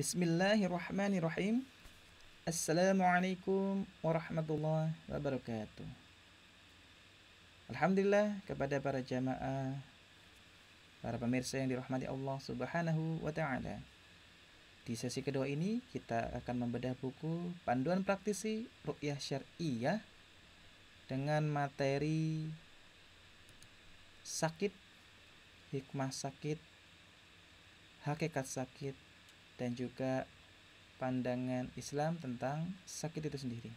Bismillahirrahmanirrahim. Assalamualaikum warahmatullahi wabarakatuh. Alhamdulillah kepada para jamaah, para pemirsa yang dirahmati Allah Subhanahu wa taala. Di sesi kedua ini kita akan membedah buku Panduan Praktisi Ruqyah Syar'iyyah dengan materi sakit, hikmah sakit, hakikat sakit, dan juga pandangan Islam tentang sakit itu sendiri.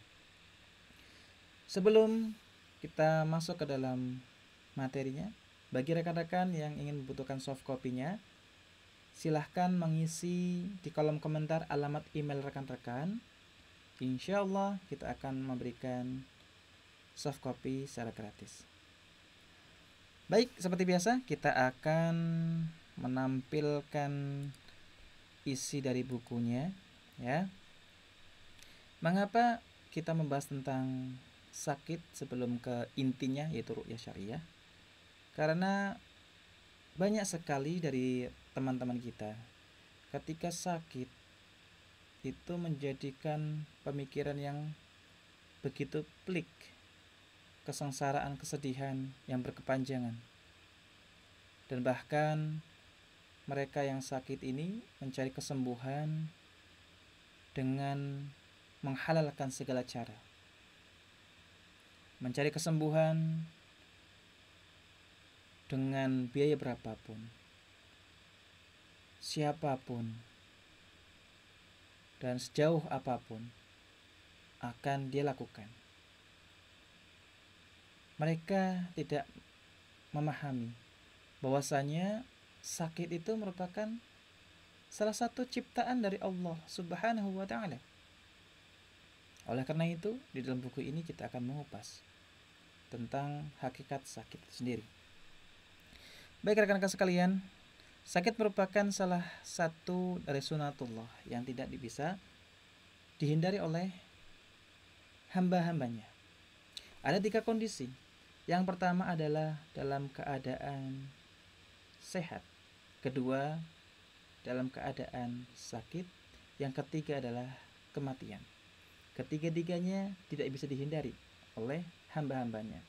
Sebelum kita masuk ke dalam materinya, bagi rekan-rekan yang ingin membutuhkan soft copy-nya, silahkan mengisi di kolom komentar alamat email rekan-rekan. Insya Allah kita akan memberikan soft copy secara gratis. Baik, seperti biasa kita akan menampilkan isi dari bukunya, ya. Mengapa kita membahas tentang sakit sebelum ke intinya, yaitu ruqyah syariah? Karena banyak sekali dari teman-teman kita ketika sakit itu menjadikan pemikiran yang begitu pelik, kesengsaraan, kesedihan yang berkepanjangan, dan bahkan mereka yang sakit ini mencari kesembuhan dengan menghalalkan segala cara. Mencari kesembuhan dengan biaya berapapun, siapapun, dan sejauh apapun akan dia lakukan. Mereka tidak memahami bahwasanya sakit itu merupakan salah satu ciptaan dari Allah Subhanahu wa taala. Oleh karena itu, di dalam buku ini kita akan mengupas tentang hakikat sakit itu sendiri. Baik rekan-rekan sekalian, sakit merupakan salah satu dari sunatullah yang tidak bisa dihindari oleh hamba-hambanya. Ada 3 kondisi. Yang pertama adalah dalam keadaan sehat. Kedua, dalam keadaan sakit. Yang ketiga adalah kematian. Ketiga-tiganya tidak bisa dihindari oleh hamba-hambanya.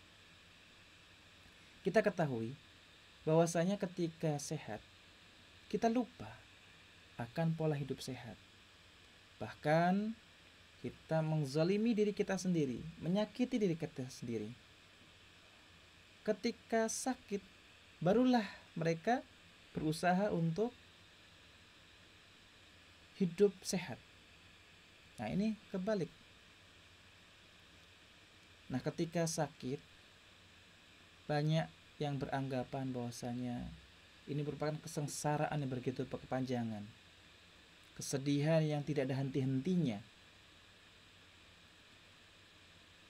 Kita ketahui bahwasanya ketika sehat, kita lupa akan pola hidup sehat. Bahkan kita menzalimi diri kita sendiri, menyakiti diri kita sendiri. Ketika sakit, barulah mereka berusaha untuk hidup sehat. Nah, ini kebalik. Nah, ketika sakit, banyak yang beranggapan bahwasanya ini merupakan kesengsaraan yang begitu berkepanjangan, kesedihan yang tidak ada henti-hentinya,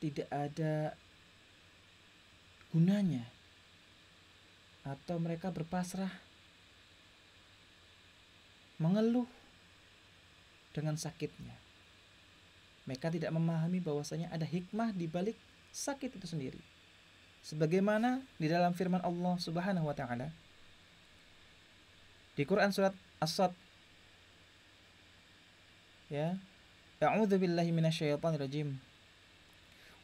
tidak ada gunanya, atau mereka berpasrah mengeluh dengan sakitnya. Mereka tidak memahami bahwasanya ada hikmah di balik sakit itu sendiri. Sebagaimana di dalam firman Allah Subhanahu wa taala di Quran surat As-Sadd, ya. A'udzu billahi minasyaitonir rajim.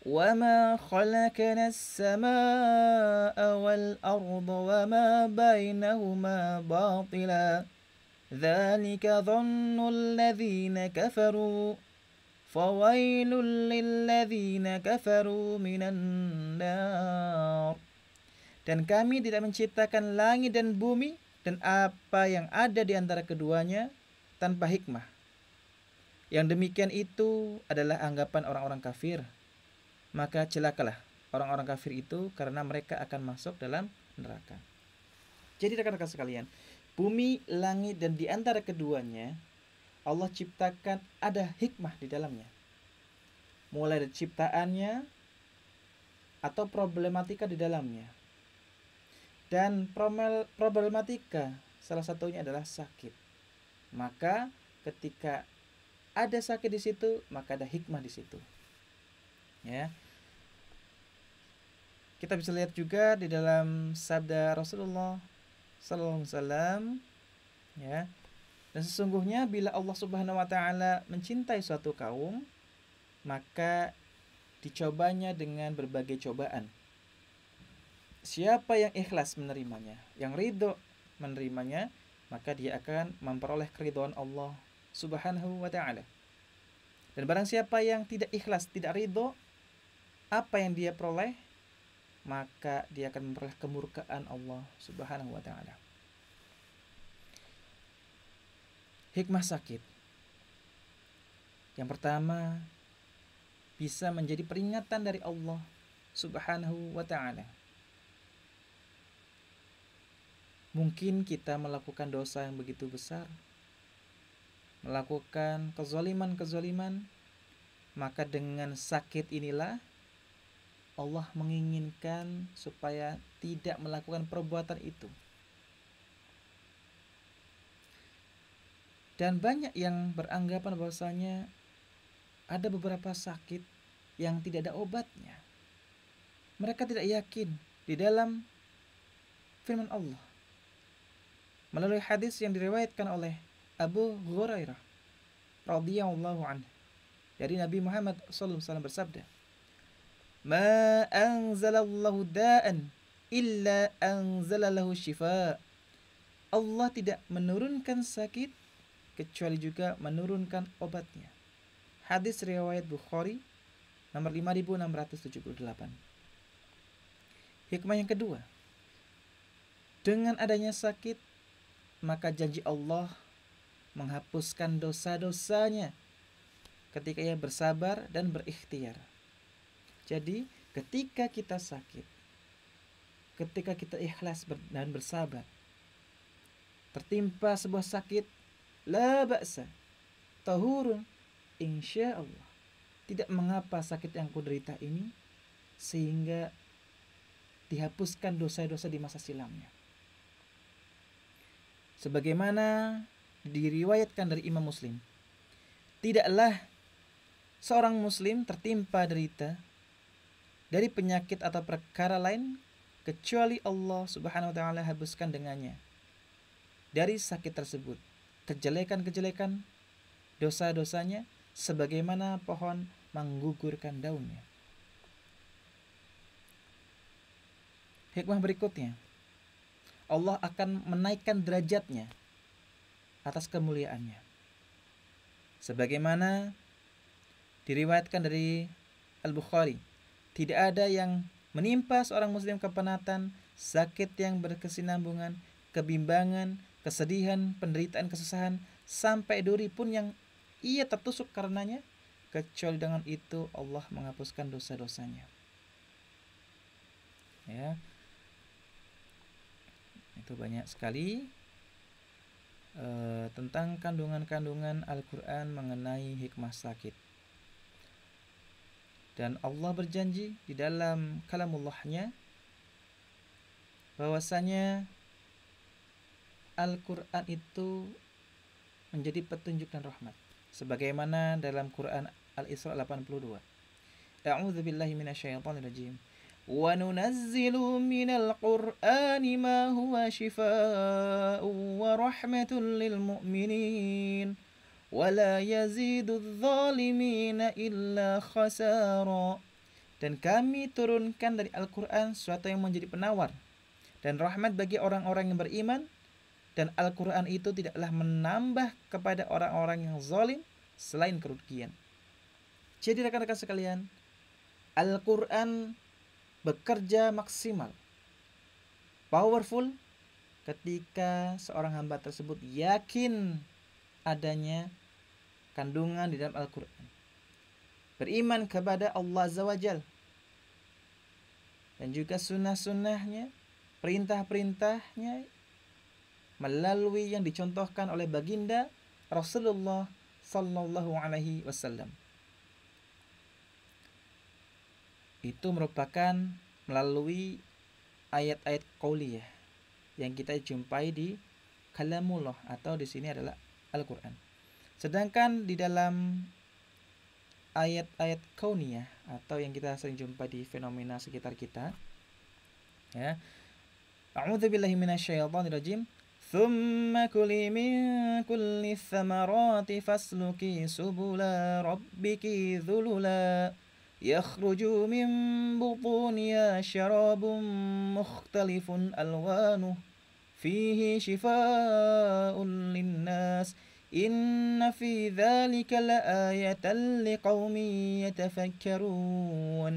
Wa ma khalaqna as-samaa'a wal arda wa ma bainahuma batila. Dzalika dhannul ladzina kafaru. Fawailul lilladzina kafaru minan nar. Dan kami tidak menciptakan langit dan bumi dan apa yang ada di antara keduanya tanpa hikmah. Yang demikian itu adalah anggapan orang-orang kafir. Maka celakalah orang-orang kafir itu karena mereka akan masuk dalam neraka. Jadi rekan-rekan sekalian, bumi, langit, dan di antara keduanya Allah ciptakan ada hikmah di dalamnya. Mulai dari ciptaannya atau problematika di dalamnya. Dan problematika salah satunya adalah sakit. Maka ketika ada sakit di situ, maka ada hikmah di situ. Ya. Kita bisa lihat juga di dalam sabda Rasulullah sallallahu alaihi wasallam, ya. Dan sesungguhnya bila Allah Subhanahu wa taala mencintai suatu kaum, maka dicobanya dengan berbagai cobaan. Siapa yang ikhlas menerimanya, yang ridho menerimanya, maka dia akan memperoleh keridhaan Allah Subhanahu wa taala. Dan barang siapa yang tidak ikhlas, tidak ridho, apa yang dia peroleh, maka dia akan memperoleh kemurkaan Allah Subhanahu wa taala. Hikmah sakit. Yang pertama, bisa menjadi peringatan dari Allah Subhanahu wa taala. Mungkin kita melakukan dosa yang begitu besar, melakukan kezaliman-kezaliman, maka dengan sakit inilah Allah menginginkan supaya tidak melakukan perbuatan itu. Dan banyak yang beranggapan bahwasanya ada beberapa sakit yang tidak ada obatnya. Mereka tidak yakin di dalam firman Allah melalui hadis yang diriwayatkan oleh Abu Hurairah radhiyallahu anhu dari Nabi Muhammad sallallahu alaihi wasallam bersabda, "Ma anzalallahu da'an illa anzalalahu shifa." Allah tidak menurunkan sakit kecuali juga menurunkan obatnya. Hadis riwayat Bukhari nomor 5678. Hikmah yang kedua, dengan adanya sakit, maka janji Allah menghapuskan dosa-dosanya ketika ia bersabar dan berikhtiar. Jadi ketika kita sakit, ketika kita ikhlas dan bersabar, tertimpa sebuah sakit, la ba'sa, tahurun, insya Allah. Tidak mengapa sakit yang kuderita ini, sehingga dihapuskan dosa-dosa di masa silamnya. Sebagaimana diriwayatkan dari Imam Muslim, tidaklah seorang muslim tertimpa derita dari penyakit atau perkara lain kecuali Allah Subhanahu wa taala hapuskan dengannya dari sakit tersebut kejelekan-kejelekan, dosa-dosanya, sebagaimana pohon menggugurkan daunnya. Hikmah berikutnya, Allah akan menaikkan derajatnya atas kemuliaannya. Sebagaimana diriwayatkan dari Al-Bukhari, tidak ada yang menimpa seorang muslim kepenatan, sakit yang berkesinambungan, kebimbangan, kesedihan, penderitaan, kesusahan, sampai duri pun yang ia tertusuk karenanya, kecuali dengan itu Allah menghapuskan dosa-dosanya. Ya, itu banyak sekali tentang kandungan-kandungan Al-Quran mengenai hikmah sakit. Dan Allah berjanji di dalam kalamullahnya bahwasanya Al-Quran itu menjadi petunjuk dan rahmat, sebagaimana dalam Quran Al-Isra 82. A'udzu billahi minasyaitonir rajim. Wa nunazzilu minal Qur'ani ma huwa shifaa'un wa rahmatun lil mu'minin wa la yazidudz zalimina illa khasara. Dan kami turunkan dari Al-Quran sesuatu yang menjadi penawar dan rahmat bagi orang-orang yang beriman, dan Al-Quran itu tidaklah menambah kepada orang-orang yang zalim selain kerugian. Jadi rekan-rekan sekalian, Al-Quran bekerja maksimal, powerful, ketika seorang hamba tersebut yakin adanya kandungan di dalam Al-Quran, beriman kepada Allah Azza wa Jal, dan juga sunnah-sunnahnya, perintah-perintahnya, melalui yang dicontohkan oleh baginda Rasulullah Sallallahu Alaihi Wasallam. Itu merupakan melalui ayat-ayat qauliyah yang kita jumpai di kalamullah, atau di sini adalah Al-Quran. Sedangkan di dalam ayat-ayat kauniyah, atau yang kita sering jumpa di fenomena sekitar kita, ya, a'udzubillahi minasyaitonir rajim, ثم كلي من كل الثمرات فاسلكي سبل ربك ذللا يخرج من بطونها شراب مختلف ألوانه فيه شفاء للناس إن في ذلك لآية لقوم يتفكرون.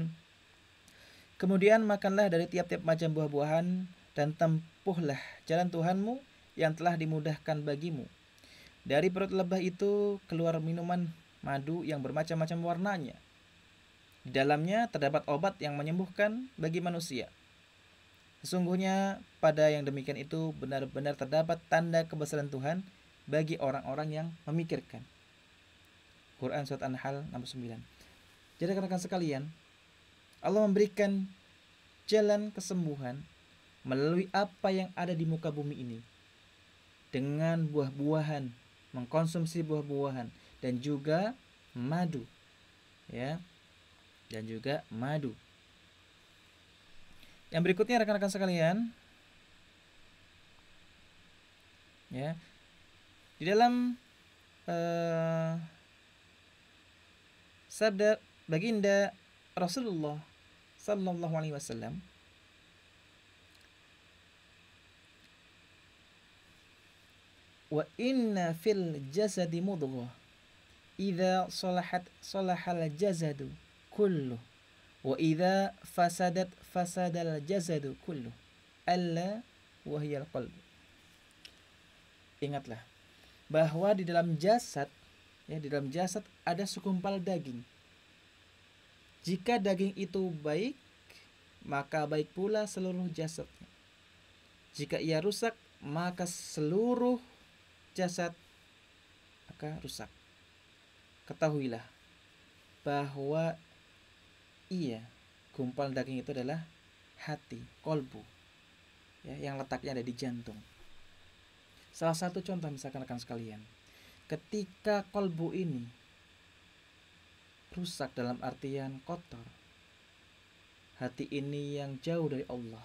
Kemudian makanlah dari tiap-tiap macam buah-buahan dan tempuhlah jalan Tuhanmu yang telah dimudahkan bagimu. Dari perut lebah itu keluar minuman madu yang bermacam-macam warnanya. Di dalamnya terdapat obat yang menyembuhkan bagi manusia. Sesungguhnya pada yang demikian itu benar-benar terdapat tanda kebesaran Tuhan bagi orang-orang yang memikirkan. Quran Surat An-Nahl 69. Jadi rekan-rekan sekalian, Allah memberikan jalan kesembuhan melalui apa yang ada di muka bumi ini. Dengan buah-buahan, mengkonsumsi buah-buahan dan juga madu. Ya. Dan juga madu. Yang berikutnya rekan-rekan sekalian, ya. Di dalam sabda baginda Rasulullah sallallahu alaihi wasallam, wa inna fil jasadi mudghah idza salahat salahal jasadu kullu wa idza fasadat fasadal jasadu kullu alla wahyal qalb. Ingatlah bahwa di dalam jasad, ya, di dalam jasad ada segumpal daging. Jika daging itu baik, maka baik pula seluruh jasadnya. Jika ia rusak, maka seluruh jasad akan rusak. Ketahuilah bahwa gumpal daging itu adalah hati, kolbu, ya, yang letaknya ada di jantung. Salah satu contoh misalkan rekan sekalian, ketika kolbu ini rusak dalam artian kotor, hati ini yang jauh dari Allah,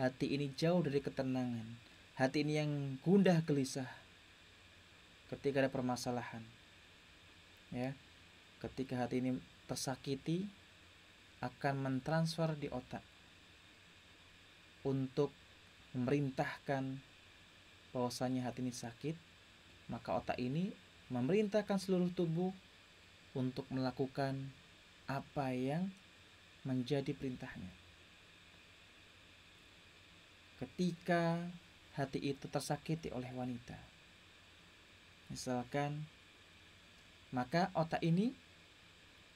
hati ini jauh dari ketenangan, hati ini yang gundah gelisah ketika ada permasalahan, ya, ketika hati ini tersakiti, akan mentransfer di otak untuk memerintahkan bahwasanya hati ini sakit, maka otak ini memerintahkan seluruh tubuh untuk melakukan apa yang menjadi perintahnya. Ketika hati itu tersakiti oleh wanita, misalkan, maka otak ini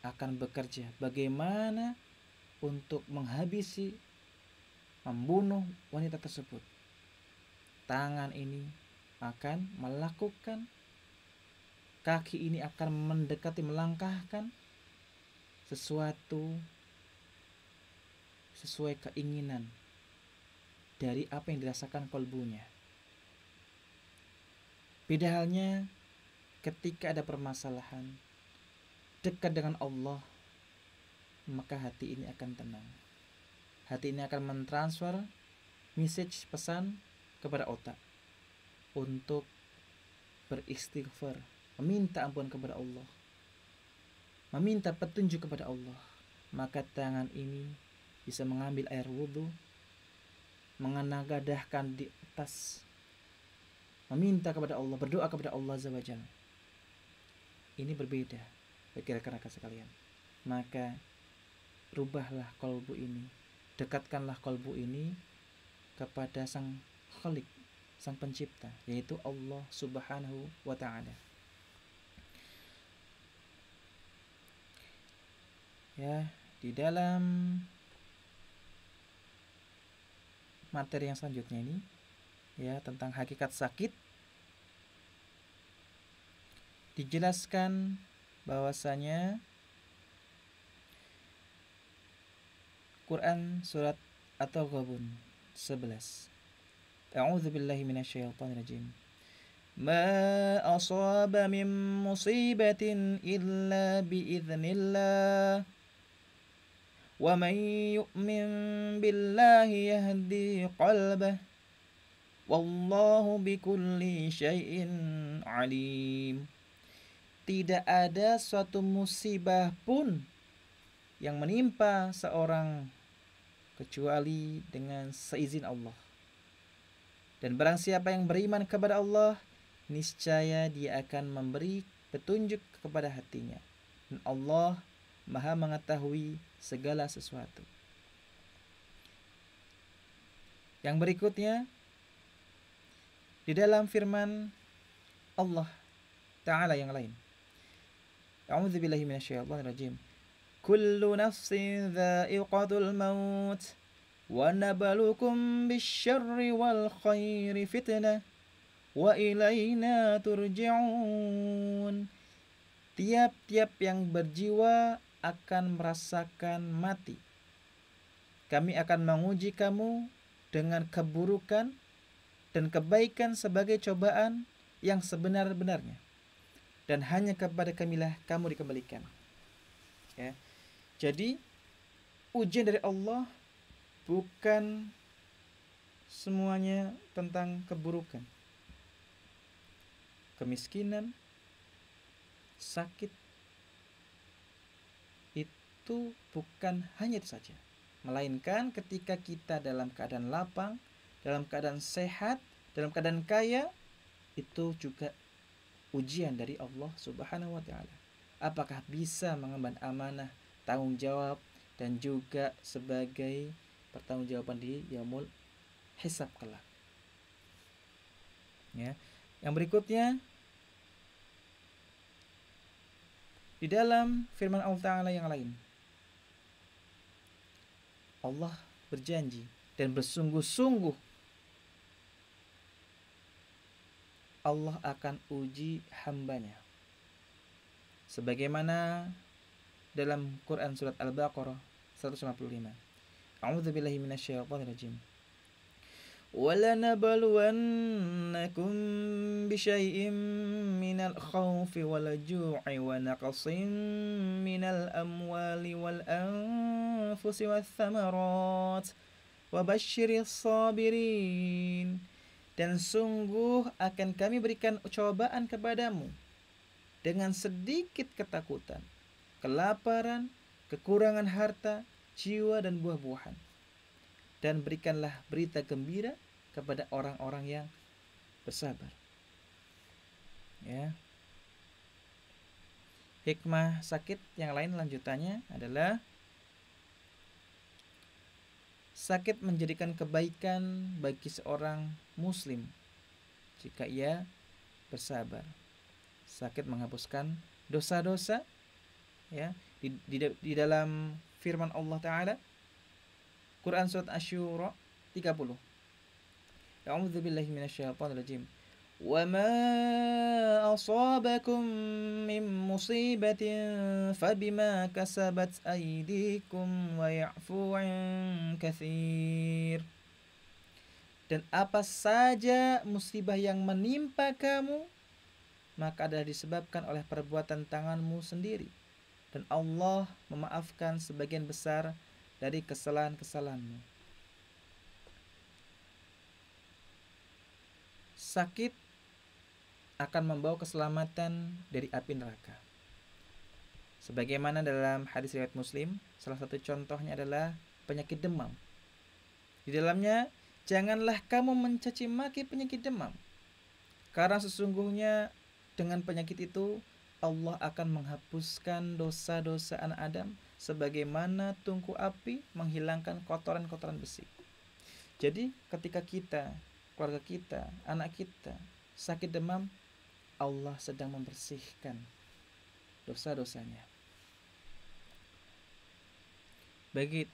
akan bekerja bagaimana untuk menghabisi, membunuh wanita tersebut. Tangan ini akan melakukan, kaki ini akan mendekati, melangkahkan sesuatu sesuai keinginan dari apa yang dirasakan kolbunya. Beda halnya ketika ada permasalahan dekat dengan Allah, maka hati ini akan tenang. Hati ini akan mentransfer message, pesan kepada otak untuk beristighfar, meminta ampun kepada Allah, meminta petunjuk kepada Allah. Maka tangan ini bisa mengambil air wudhu, mengadahkan di atas, meminta kepada Allah, berdoa kepada Allah Azza wa Jalla. Ini berbeda bagi rekan-rekan sekalian. Maka rubahlah kolbu ini, dekatkanlah kolbu ini kepada Sang Khalik, Sang Pencipta, yaitu Allah Subhanahu wa Ta'ala. Ya, di dalam materi yang selanjutnya ini, ya, tentang hakikat sakit, dijelaskan bahwasanya Quran surat At-Taghabun 11. A'udzu billahi minasyaitonir rajim. Ma asaba min musibatin illa biiznillah. Wa man yu'min billahi yahdi qalbah. Wallahu bikulli syai'in alim. Tidak ada suatu musibah pun yang menimpa seorang kecuali dengan seizin Allah. Dan barang siapa yang beriman kepada Allah, niscaya dia akan memberi petunjuk kepada hatinya. Dan Allah Maha mengetahui segala sesuatu. Yang berikutnya, di dalam firman Allah Ta'ala yang lain. A'udzubillahi minasyaitonirrajim. Kullu nafsin dha'iqatul maut wa nabluukum bisyarri wal khairi fitnah wa ilaina turja'un. Tiap-tiap yang berjiwa akan merasakan mati. Kami akan menguji kamu dengan keburukan dan kebaikan sebagai cobaan yang sebenar-benarnya. Dan hanya kepada kamilah kamu dikembalikan. Ya. Jadi ujian dari Allah bukan semuanya tentang keburukan, kemiskinan, sakit, itu bukan hanya itu saja. Melainkan ketika kita dalam keadaan lapang, dalam keadaan sehat, dalam keadaan kaya, itu juga ujian dari Allah Subhanahu wa Ta'ala. Apakah bisa mengemban amanah, tanggung jawab, dan juga sebagai pertanggungjawaban di yaumul hisab kelak. Ya. Yang berikutnya, di dalam firman Allah Ta'ala yang lain, Allah berjanji dan bersungguh-sungguh Allah akan uji hambanya. Sebagaimana dalam Quran surat Al-Baqarah 155. A'udzubillahi minasyaitonirrajim. وَلَنَبْلُوَنَّكُمْ بِشَيْءٍ مِّنَ الْخَوْفِ وَالْجُوعِ وَنَقْصٍ مِّنَ الْأَمْوَالِ وَالْأَنفُسِ وَالثَّمَرَاتِ وَبَشِّرِ الصَّابِرِينَ. Dan sungguh akan kami berikan cobaan kepadamu dengan sedikit ketakutan, kelaparan, kekurangan harta, jiwa, dan buah-buahan. Dan berikanlah berita gembira kepada orang-orang yang bersabar. Ya. Hikmah sakit yang lain lanjutannya adalah sakit menjadikan kebaikan bagi seorang muslim jika ia bersabar. Sakit menghapuskan dosa-dosa, ya. Di dalam firman Allah Ta'ala Quran surat Asy-Syura 30. A'udzubillahi minasyaitonirrajim. Wa ma asabakum min musibatin fabima kasabat aydikum wa ya'fu 'an katsir. Dan apa saja musibah yang menimpa kamu, maka adalah disebabkan oleh perbuatan tanganmu sendiri. Dan Allah memaafkan sebagian besar dari kesalahan-kesalahanmu. Sakit akan membawa keselamatan dari api neraka. Sebagaimana dalam hadis riwayat Muslim, salah satu contohnya adalah penyakit demam. Di dalamnya, janganlah kamu mencaci maki penyakit demam, karena sesungguhnya dengan penyakit itu Allah akan menghapuskan dosa-dosa anak Adam sebagaimana tungku api menghilangkan kotoran-kotoran besi. Jadi ketika kita, keluarga kita, anak kita sakit demam, Allah sedang membersihkan dosa-dosanya. Bagi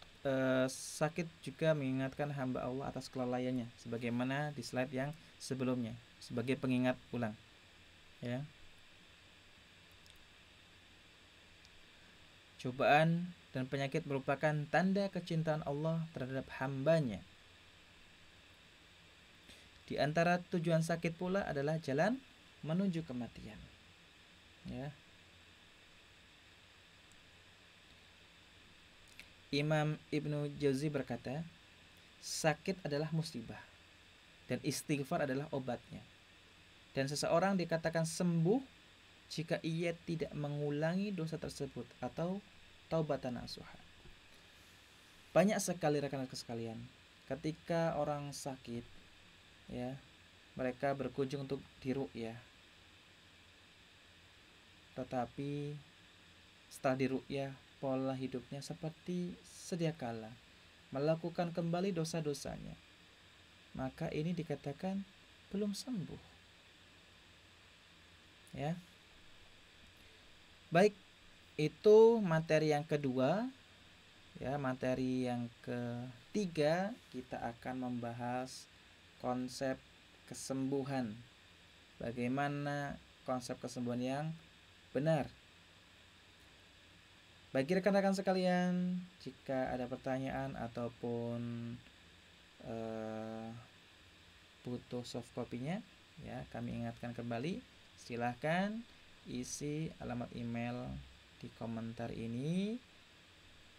sakit juga mengingatkan hamba Allah atas kelalaiannya, sebagaimana di slide yang sebelumnya, sebagai pengingat ulang. Ya. Cobaan dan penyakit merupakan tanda kecintaan Allah terhadap hambanya. Di antara tujuan sakit pula adalah jalan menuju kematian. Ya. Imam Ibnu Jauzi berkata, sakit adalah musibah dan istighfar adalah obatnya. Dan seseorang dikatakan sembuh jika ia tidak mengulangi dosa tersebut atau taubatan nasuha. Banyak sekali rekan-rekan sekalian, ketika orang sakit, ya, mereka berkunjung untuk diruqyah. Tetapi setelah diruqyah, pola hidupnya seperti sedia kala, melakukan kembali dosa-dosanya. Maka ini dikatakan belum sembuh. Ya. Baik, itu materi yang kedua. Ya, materi yang ketiga kita akan membahas konsep kesembuhan. Bagaimana konsep kesembuhan yang benar. Bagi rekan-rekan sekalian, jika ada pertanyaan ataupun butuh soft copy-nya, ya, kami ingatkan kembali, silahkan isi alamat email di komentar ini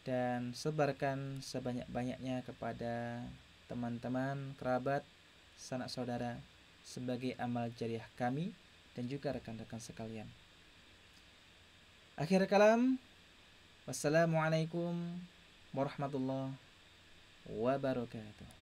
dan sebarkan sebanyak-banyaknya kepada teman-teman, kerabat, sanak saudara sebagai amal jariah kami dan juga rekan-rekan sekalian. Akhir kalam, wassalamualaikum warahmatullahi wabarakatuh.